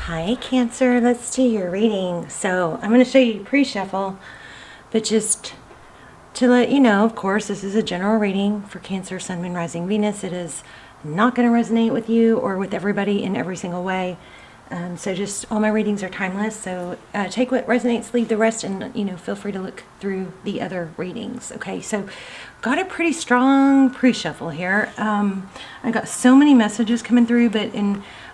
Hi Cancer, let's do your reading. So I'm going to show you pre-shuffle, but just to let you know, of course, this is a general reading for Cancer, Sun, Moon, Rising, Venus. It is not going to resonate with you or with everybody in every single way. So just all my readings are timeless. So take what resonates, leave the rest, and feel free to look through the other readings. Okay, so got a pretty strong pre-shuffle here. I got so many messages coming through, but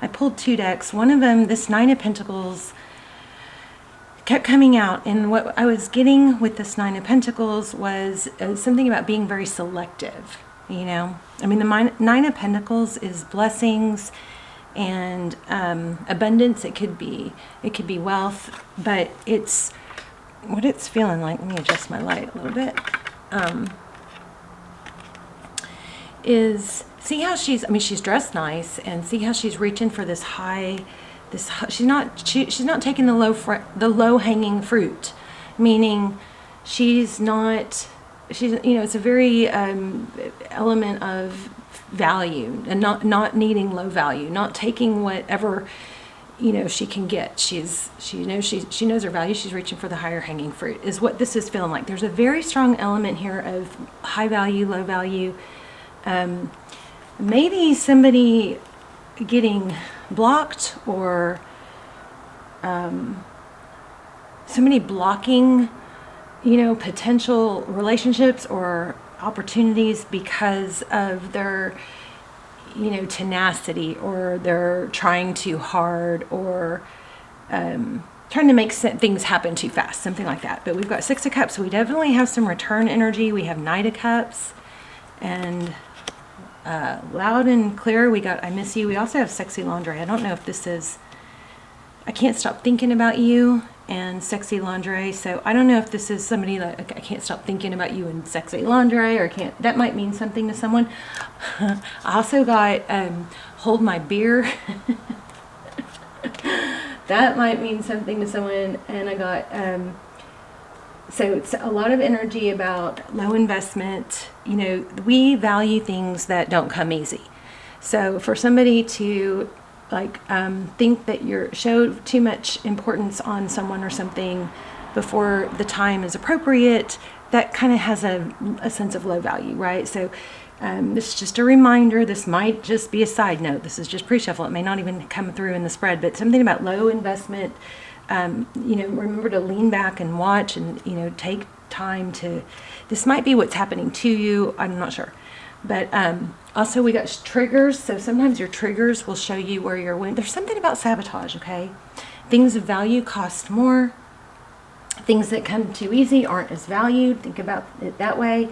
I pulled two decks. One of them, this Nine of Pentacles, kept coming out, and what I was getting with this Nine of Pentacles was something about being very selective. I mean, the Nine of Pentacles is blessings and abundance. It could be wealth, but it's what it's feeling like. Let me adjust my light a little bit. Is see how she's dressed nice, and see how she's reaching for this high. She's not taking the low hanging fruit, meaning it's a very element of value, and not needing low value, not taking whatever she can get. She knows her value. She's reaching for the higher hanging fruit is what this is feeling like. There's a very strong element here of high value, low value. Maybe somebody getting blocked, or somebody blocking potential relationships or opportunities because of their tenacity, or they're trying too hard, or trying to make things happen too fast, something like that. But we've got Six of Cups, so we definitely have some return energy. We have Knight of Cups, and loud and clear, we got I miss you. We also have sexy lingerie. I don't know if this is I can't stop thinking about you and sexy lingerie. So I don't know if this is somebody that I can't stop thinking about you and sexy lingerie, or that might mean something to someone. I also got hold my beer. That might mean something to someone. And I got so it's a lot of energy about low investment. We value things that don't come easy. So for somebody to think that you're show too much importance on someone or something before the time is appropriate, that kind of has a sense of low value, right? So this is just a reminder. This might just be a side note. This is just pre-shuffle. It may not even come through in the spread, but something about low investment. Remember to lean back and watch, and take time to. This might be what's happening to you. I'm not sure, but also we got triggers. So sometimes your triggers will show you where you're winning. There's something about sabotage. Okay, things of value cost more. Things that come too easy aren't as valued. Think about it that way.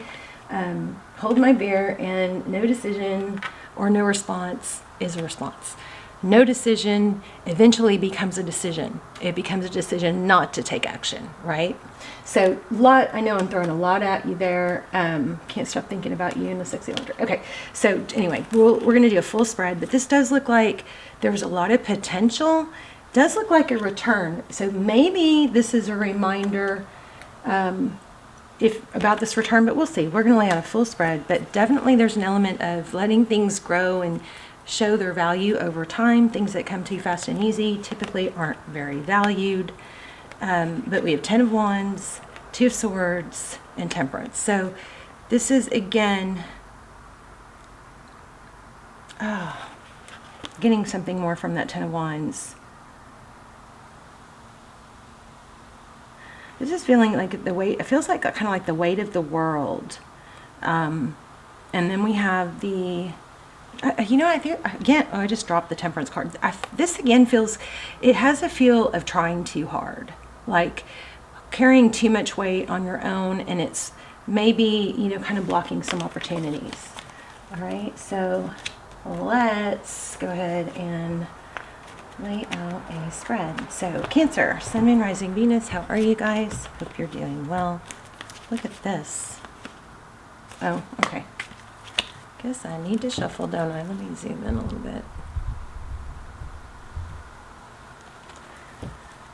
Hold my beer, and no decision or no response is a response. No decision eventually becomes a decision. It becomes a decision not to take action, right? So I know I'm throwing a lot at you there. Can't stop thinking about you and the sexy laundry. Okay, so anyway, we're going to do a full spread, but this does look like there's a lot of potential. Does look like a return. So maybe this is a reminder about this return, but we'll see. We're going to lay out a full spread, but definitely there's an element of letting things grow and show their value over time. Things that come too fast and easy typically aren't very valued. But we have 10 of Wands, 2 of Swords, and Temperance. So this is, again, getting something more from that 10 of Wands. This is feeling like the weight. It feels like kind of like the weight of the world. And then we have the I think, again, I just dropped the Temperance card. This again it has a feel of trying too hard, like carrying too much weight on your own, and it's maybe, kind of blocking some opportunities. All right, so let's go ahead and lay out a spread. So Cancer, Sun, Moon, Rising, Venus, how are you guys? Hope you're doing well. Look at this. Oh, okay. Guess I need to shuffle, don't I? Let me zoom in a little bit.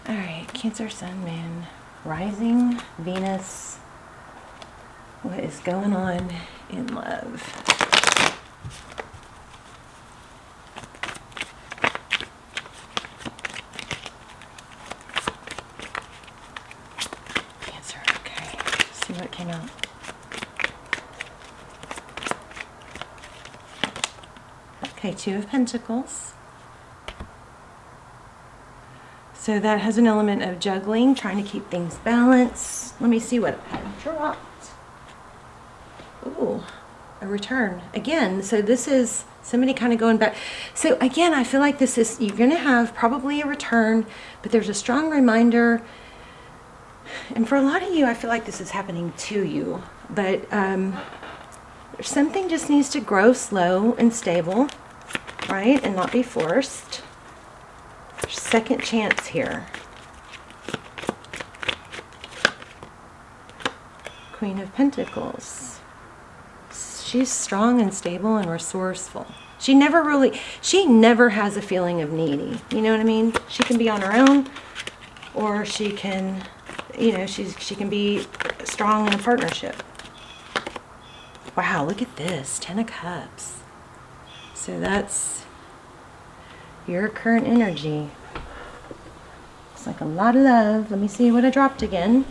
All right, Cancer, Sun, Moon, Rising, Venus. What is going on in love? what came out. Okay, Two of Pentacles. So that has an element of juggling, trying to keep things balanced. Let me see what I had dropped. Ooh, a return. Again, so this is somebody kind of going back. So again, I feel like this is, you're going to have probably a return, but there's a strong reminder. And for a lot of you, I feel like this is happening to you. But something just needs to grow slow and stable, right? And not be forced. Second chance here. Queen of Pentacles. She's strong and stable and resourceful. She never has a feeling of needy. You know what I mean? She can be on her own, or she can, you know, she can be strong in a partnership. Wow, look at this. 10 of Cups. So that's your current energy. It's like a lot of love. Let me see what I dropped again.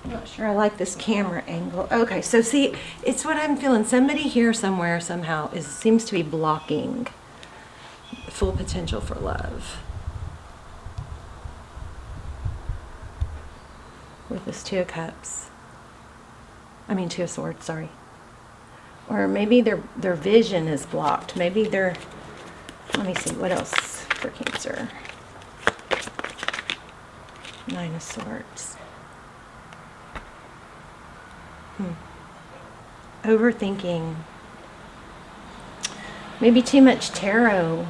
I'm not sure I like this camera angle. Okay, so see, it's what I'm feeling. Somebody here somewhere somehow seems to be blocking full potential for love. With this Two of Cups. I mean, Two of Swords, sorry. Or maybe their vision is blocked. Maybe let me see, what else for Cancer? Nine of Swords. Overthinking. Maybe too much tarot.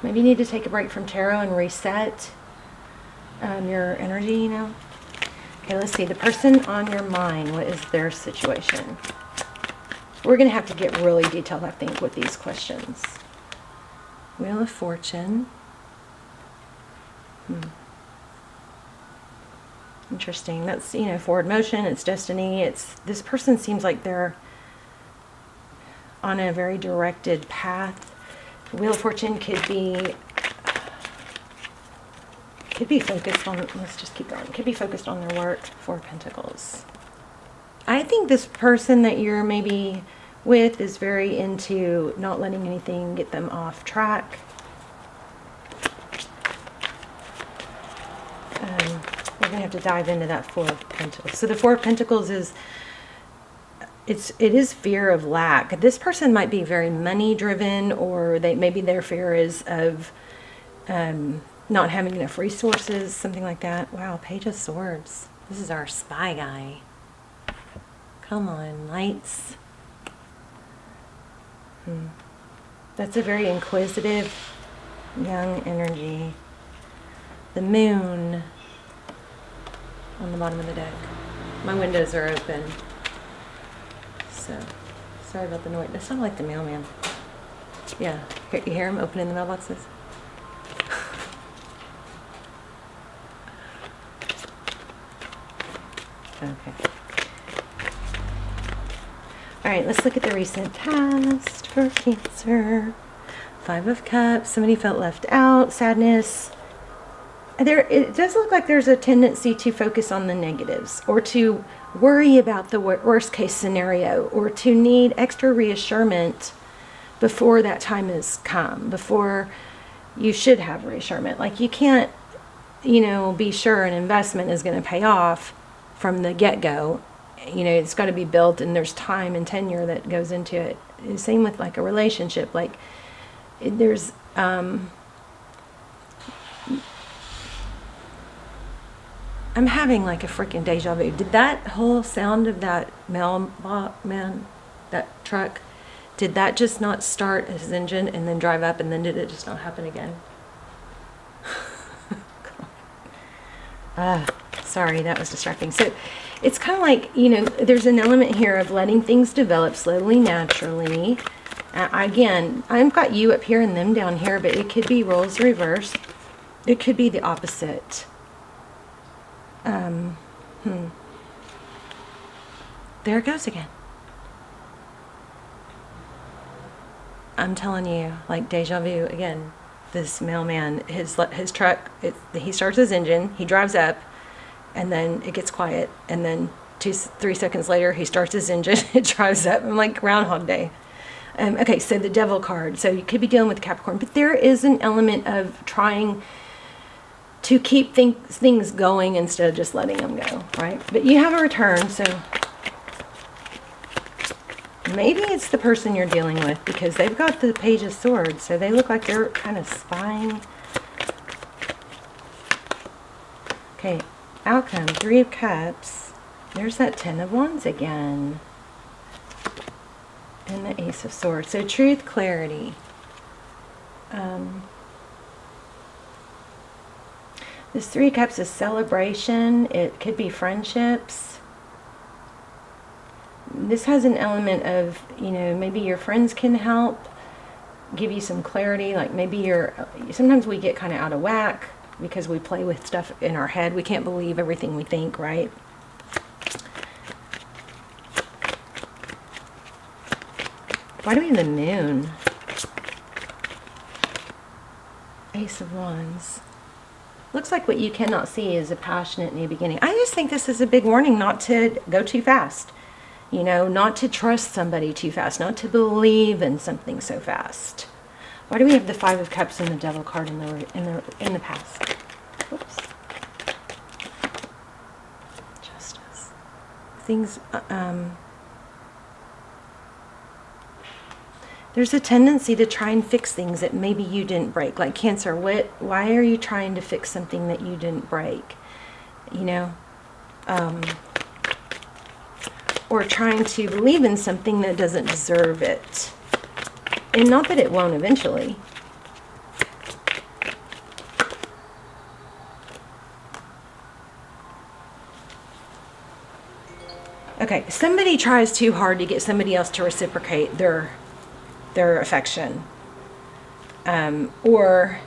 Maybe you need to take a break from tarot and reset your energy, you know. Okay, let's see. The person on your mind, what is their situation? We're going to have to get really detailed, I think, with these questions. Wheel of Fortune. Interesting. That's, you know, forward motion. It's destiny. This person seems like they're on a very directed path. Wheel of Fortune could be focused on, let's just keep going. Could be focused on their work. Four of Pentacles. I think this person that you're maybe with is very into not letting anything get them off track. We're going to have to dive into that Four of Pentacles. So the Four of Pentacles is, it is fear of lack. This person might be very money driven, or maybe their fear is of not having enough resources, something like that. Wow, Page of Swords. This is our spy guy. Come on, lights. That's a very inquisitive, young energy. The Moon on the bottom of the deck. My windows are open, so sorry about the noise. That sounded like the mailman. Yeah, you hear him opening the mailboxes? Okay. All right, let's look at the recent past for Cancer. Five of Cups. Somebody felt left out. Sadness. It does look like there's a tendency to focus on the negatives, or to worry about the worst case scenario, or to need extra reassurance before that time has come, before you should have reassurance. Like, you can't, you know, be sure an investment is going to pay off from the get-go. You know, it's got to be built, and there's time and tenure that goes into it. Same with like a relationship. Like, there's I'm having like a freaking deja vu. Did that whole sound of that mailman, that truck, did that just not start his engine and then drive up, and then did it just not happen again? Sorry, that was distracting. So it's kind of like, you know, there's an element here of letting things develop slowly, naturally. Again, I've got you up here and them down here, but it could be roles reversed. It could be the opposite. There it goes again. I'm telling you, like deja vu again. This mailman, his truck, he starts his engine, he drives up, and then it gets quiet, and then 3 seconds later, he starts his engine, it drives up. I'm like Groundhog Day. Okay, so the Devil card. So you could be dealing with Capricorn, but there is an element of trying to keep things going instead of just letting them go, right? But you have a return, so maybe it's the person you're dealing with, because they've got the Page of Swords, so they look like they're kind of spying. Okay, outcome, 3 of Cups. There's that 10 of Wands again. And the Ace of Swords. So truth, clarity. This 3 of Cups is celebration. It could be friendships. This has an element of, you know, maybe your friends can help give you some clarity. Like maybe sometimes we get kind of out of whack because we play with stuff in our head. We can't believe everything we think, right? Why do we have the Moon? Ace of Wands. Looks like what you cannot see is a passionate new beginning. I just think this is a big warning not to go too fast. You know, not to trust somebody too fast, not to believe in something so fast. Why do we have the 5 of Cups and the Devil card in the past? Whoops. Justice. Things, there's a tendency to try and fix things that maybe you didn't break. Like Cancer, why are you trying to fix something that you didn't break? You know? Or trying to believe in something that doesn't deserve it. And not that it won't eventually. Okay, somebody tries too hard to get somebody else to reciprocate their affection, or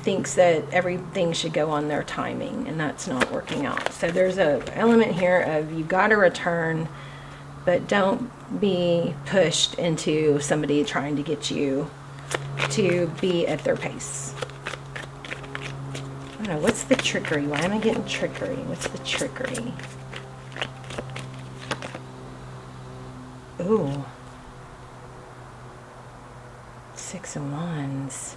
thinks that everything should go on their timing, and that's not working out. So there's an element here of you got to return, but don't be pushed into somebody trying to get you to be at their pace. I don't know, what's the trickery? Why am I getting trickery? What's the trickery? Ooh. 6 of Wands.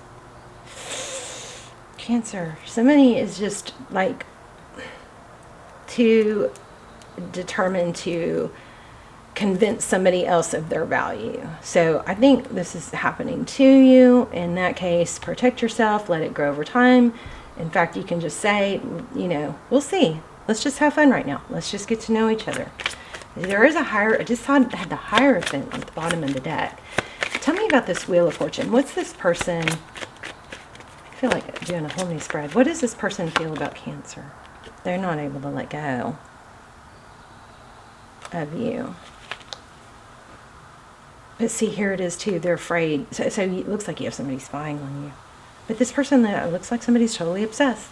Cancer. Somebody is just like too determined to convince somebody else of their value. So I think this is happening to you. In that case, protect yourself, let it grow over time. In fact, you can just say, you know, we'll see. Let's just have fun right now. Let's just get to know each other. There is a I just saw it had the Hierophant at the bottom of the deck. Tell me about this Wheel of Fortune. What's this person? I feel like doing a whole new spread. What does this person feel about Cancer? They're not able to let go of you. But see, here it is too. They're afraid. So it looks like you have somebody spying on you. But this person, that looks like somebody's totally obsessed.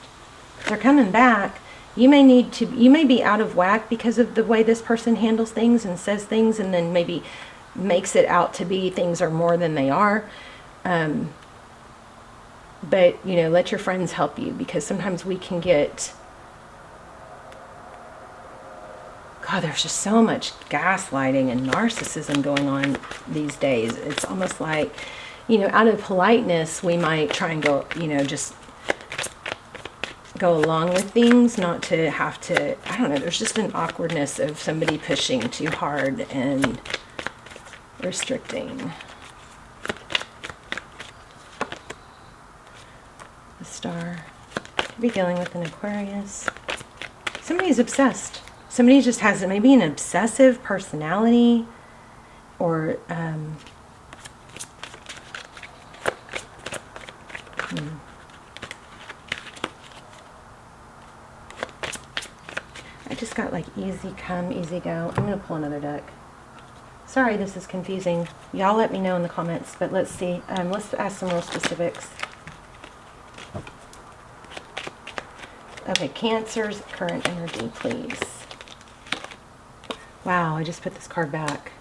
They're coming back. You may be out of whack because of the way this person handles things and says things, and then maybe makes it out to be things are more than they are. But, you know, let your friends help you, because sometimes we can get, God, there's just so much gaslighting and narcissism going on these days. It's almost like, you know, out of politeness, we might try and go, you know, just go along with things, not to have to, I don't know, there's just an awkwardness of somebody pushing too hard and restricting. The Star. Could be dealing with an Aquarius. Somebody's obsessed. Somebody just has maybe an obsessive personality, or I just got like easy come, easy go. I'm going to pull another deck. Sorry, this is confusing. Y'all let me know in the comments, but let's see. Let's ask some real specifics. Okay, Cancer's current energy, please. Wow, I just put this card back.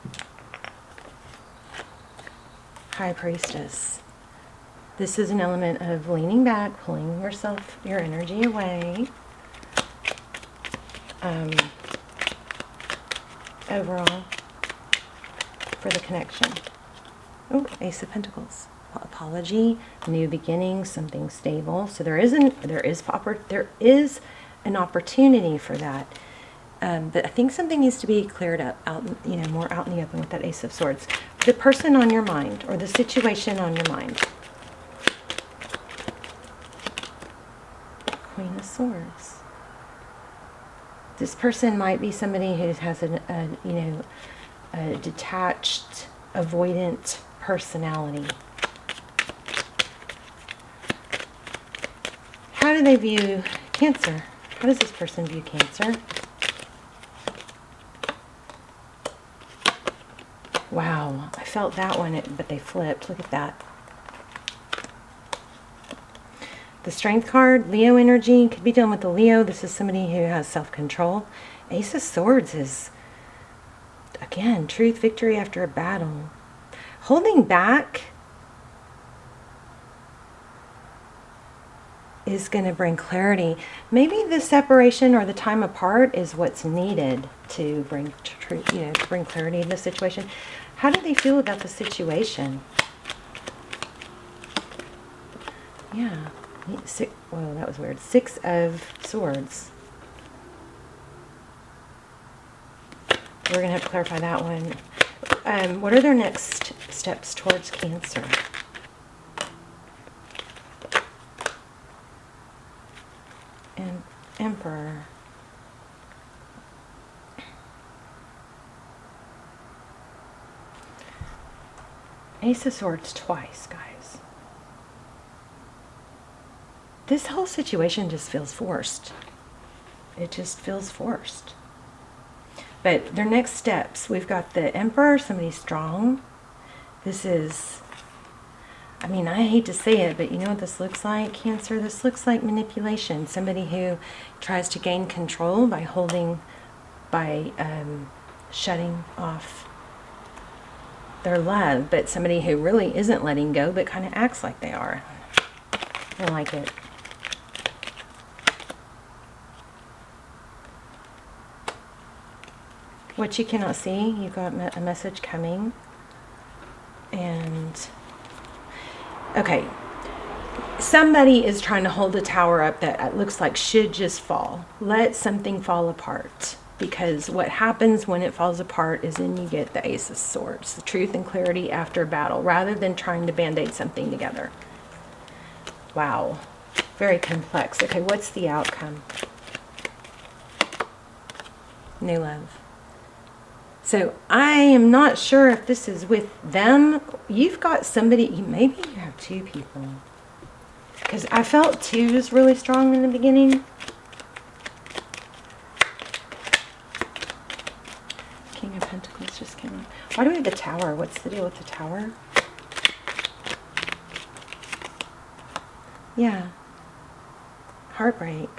High Priestess. This is an element of leaning back, pulling your energy away. overall for the connection. Oh, Ace of Pentacles. Apology, new beginnings, something stable. So there is an opportunity for that. But I think something needs to be cleared up, more out in the open with that Ace of Swords. The person on your mind, or the situation on your mind. Queen of Swords. This person might be somebody who has a detached, avoidant personality. How do they view Cancer? How does this person view Cancer? Wow, I felt that one, but they flipped. Look at that. The Strength card, Leo energy, could be dealing with the Leo. This is somebody who has self-control. Ace of Swords is, again, truth, victory after a battle. Holding back is going to bring clarity. Maybe the separation or the time apart is what's needed to bring truth, to bring clarity in the situation. How do they feel about the situation? Yeah. Whoa, that was weird. 6 of Swords. We're going to have to clarify that one. What are their next steps towards Cancer? And Emperor. Ace of Swords twice, guys. This whole situation just feels forced. It just feels forced. But their next steps, we've got the Emperor, somebody strong. This is, I hate to say it, but you know what this looks like, Cancer? This looks like manipulation. Somebody who tries to gain control by shutting off their love, but somebody who really isn't letting go, but kind of acts like they are. I don't like it. What you cannot see, you've got a message coming. And, okay, somebody is trying to hold a tower up that it looks like should just fall. Let something fall apart. Because what happens when it falls apart is then you get the Ace of Swords, the truth and clarity after a battle, rather than trying to band-aid something together. Wow. Very complex. Okay, what's the outcome? New love. So I am not sure if this is with them. You've got somebody, maybe you have 2 people. Because I felt 2 was really strong in the beginning. King of Pentacles just came up. Why do we have the Tower? What's the deal with the Tower? Yeah. Heartbreak.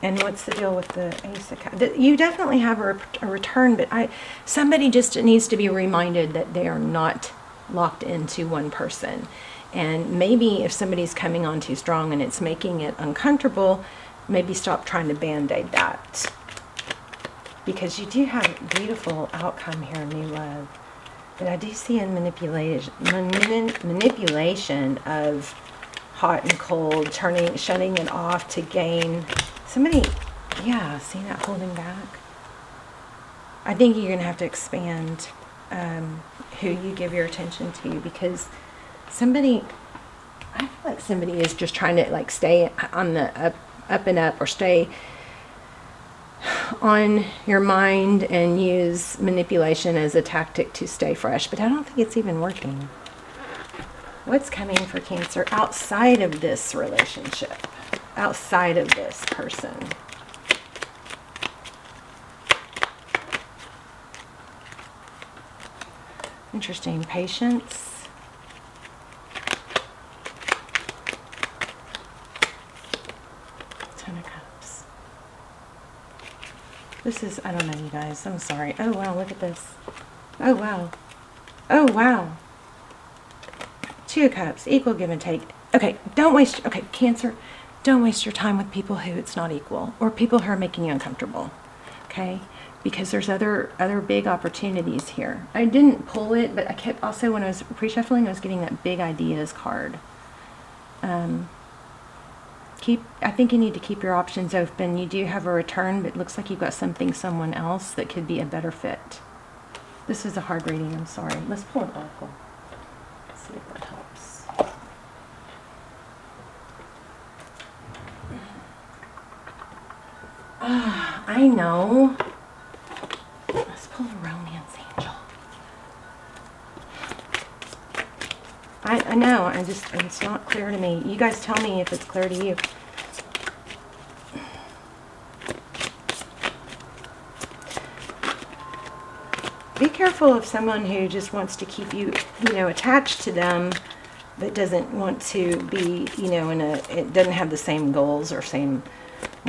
And what's the deal with the Ace of Cups? You definitely have a return, but somebody just needs to be reminded that they are not locked into one person. And maybe if somebody's coming on too strong and it's making it uncomfortable, maybe stop trying to band-aid that. Because you do have a beautiful outcome here, new love. But I do see a manipulation of hot and cold, shutting it off to gain. Somebody, yeah, see that holding back? I think you're going to have to expand who you give your attention to, because I feel like somebody is just trying to stay on the up and up, or stay on your mind and use manipulation as a tactic to stay fresh. But I don't think it's even working. What's coming for Cancer outside of this relationship? Outside of this person? Interesting. Patience. Ten of Cups. This is, I don't know, you guys. I'm sorry. Oh, wow. Look at this. Oh, wow. Oh, wow. 2 of Cups. Equal give and take. Okay. Don't waste. Okay, Cancer. Don't waste your time with people who it's not equal, or people who are making you uncomfortable, okay? Because there's other big opportunities here. I didn't pull it, but I kept also, when I was pre-shuffling, I was getting that big ideas card. I think you need to keep your options open. You do have a return, but it looks like you've got someone else that could be a better fit. This is a hard reading, I'm sorry. Let's pull an oracle. Let's see if that helps. I know. Let's pull a romance angel. I know, it's not clear to me. You guys tell me if it's clear to you. Be careful of someone who just wants to keep you, attached to them, but doesn't want to be, it doesn't have the same goals or same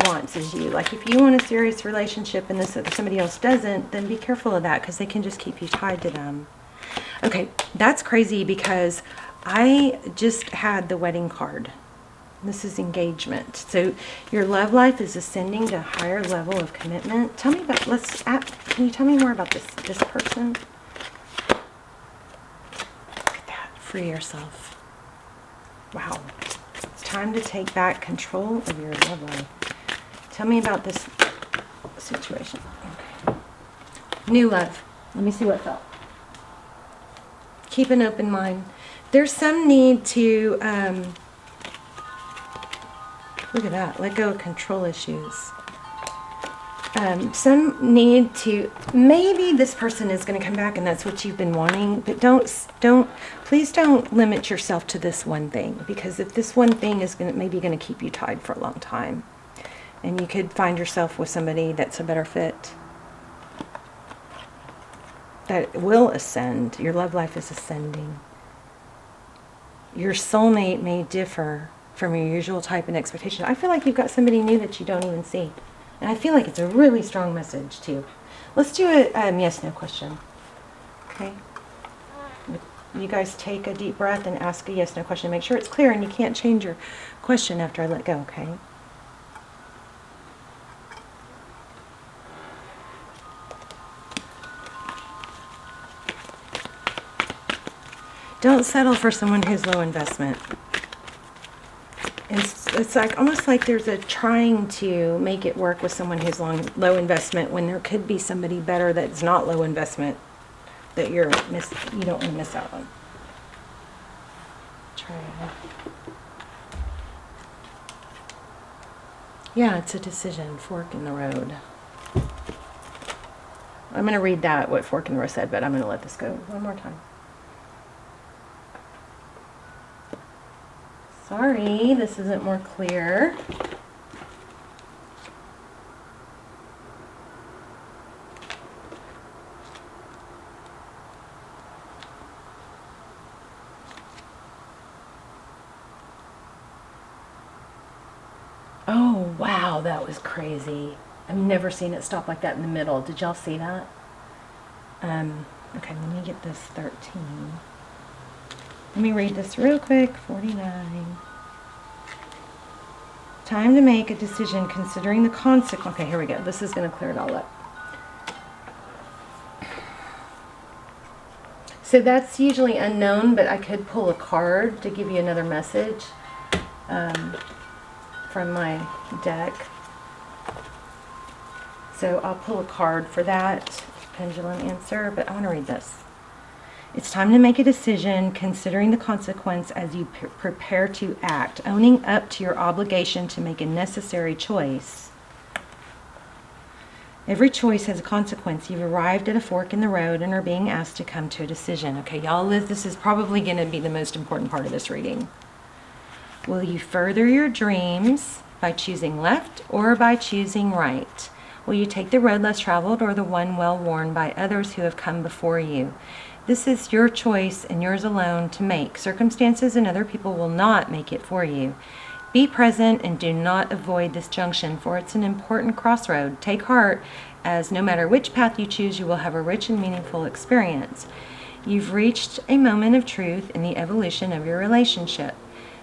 wants as you. Like if you want a serious relationship and somebody else doesn't, then be careful of that, because they can just keep you tied to them. Okay, that's crazy because I just had the wedding card. This is engagement. So your love life is ascending to a higher level of commitment. Tell me about, can you tell me more about this person? Look at that, free yourself. Wow. It's time to take back control of your love life. Tell me about this situation. Okay. New love. Let me see what felt. Keep an open mind. There's some need to, look at that, let go of control issues. Some need to, maybe this person is going to come back and that's what you've been wanting, but please don't limit yourself to this one thing, because if this one thing is maybe going to keep you tied for a long time, and you could find yourself with somebody that's a better fit, that will ascend. Your love life is ascending. Your soulmate may differ from your usual type and expectation. I feel like you've got somebody new that you don't even see. And I feel like it's a really strong message too. Let's do a yes/no question. Okay? You guys take a deep breath and ask a yes/no question. Make sure it's clear, and you can't change your question after I let go, okay? Don't settle for someone who's low investment. It's like almost like there's a trying to make it work with someone who's low investment, when there could be somebody better that's not low investment that you don't want to miss out on. Try it. Yeah, it's a decision. Fork in the road. I'm going to read what Fork in the Road said, but I'm going to let this go one more time. Sorry, this isn't more clear. Oh, wow, that was crazy. I've never seen it stop like that in the middle. Did y'all see that? Okay, let me get this 13. Let me read this real quick. 49. Time to make a decision considering the consequence. Okay, here we go. This is going to clear it all up. So that's usually unknown, but I could pull a card to give you another message from my deck. So I'll pull a card for that pendulum answer, but I want to read this. It's time to make a decision considering the consequence as you prepare to act, owning up to your obligation to make a necessary choice. Every choice has a consequence. You've arrived at a fork in the road and are being asked to come to a decision. Okay, y'all, this is probably going to be the most important part of this reading. Will you further your dreams by choosing left or by choosing right? Will you take the road less traveled or the one well worn by others who have come before you? This is your choice and yours alone to make. Circumstances and other people will not make it for you. Be present and do not avoid this junction, for it's an important crossroad. Take heart, as no matter which path you choose, you will have a rich and meaningful experience. You've reached a moment of truth in the evolution of your relationship.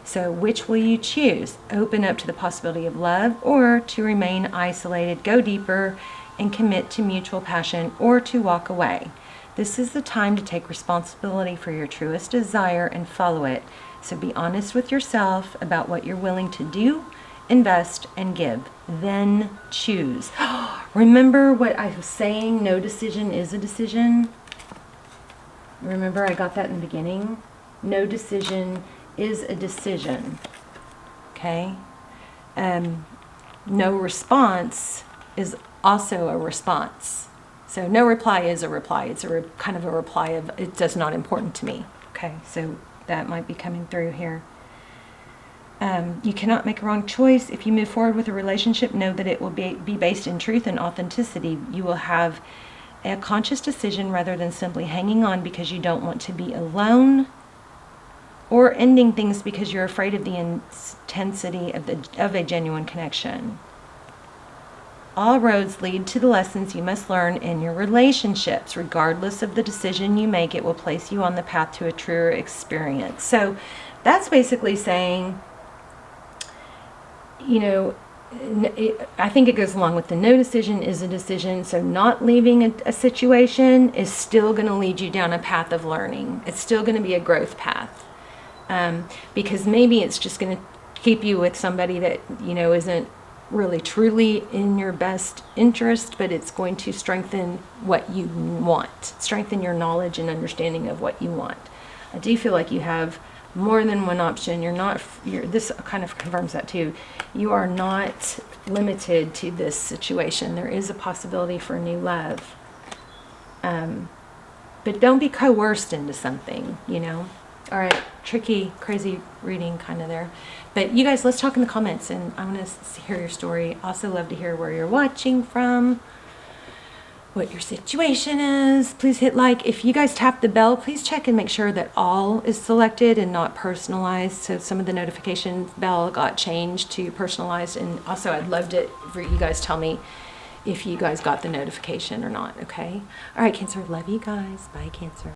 So which will you choose? Open up to the possibility of love, or to remain isolated, go deeper, and commit to mutual passion, or to walk away. This is the time to take responsibility for your truest desire and follow it. So be honest with yourself about what you're willing to do, invest, and give. Then choose. Remember what I was saying? No decision is a decision. Remember I got that in the beginning? No decision is a decision. Okay? No response is also a response. So no reply is a reply. It's a kind of a reply of, it does not important to me. Okay, so that might be coming through here. You cannot make a wrong choice. If you move forward with a relationship, know that it will be based in truth and authenticity. You will have a conscious decision rather than simply hanging on because you don't want to be alone, or ending things because you're afraid of the intensity of a genuine connection. All roads lead to the lessons you must learn in your relationships. Regardless of the decision you make, it will place you on the path to a truer experience. So that's basically saying, you know, I think it goes along with the no decision is a decision. So not leaving a situation is still going to lead you down a path of learning. It's still going to be a growth path. Because maybe it's just going to keep you with somebody that, you know, isn't really truly in your best interest, but it's going to strengthen what you want, strengthen your knowledge and understanding of what you want. I do feel like you have more than one option. This kind of confirms that too. You are not limited to this situation. There is a possibility for new love. But don't be coerced into something, you know. All right, tricky, crazy reading kind of there. But you guys, let's talk in the comments, and I want to hear your story. Also love to hear where you're watching from, what your situation is. Please hit like. If you guys tap the bell, please check and make sure that all is selected and not personalized. So some of the notification bell got changed to personalized. And also I'd love it for you guys tell me if you guys got the notification or not, okay? All right, Cancer, love you guys. Bye, Cancer.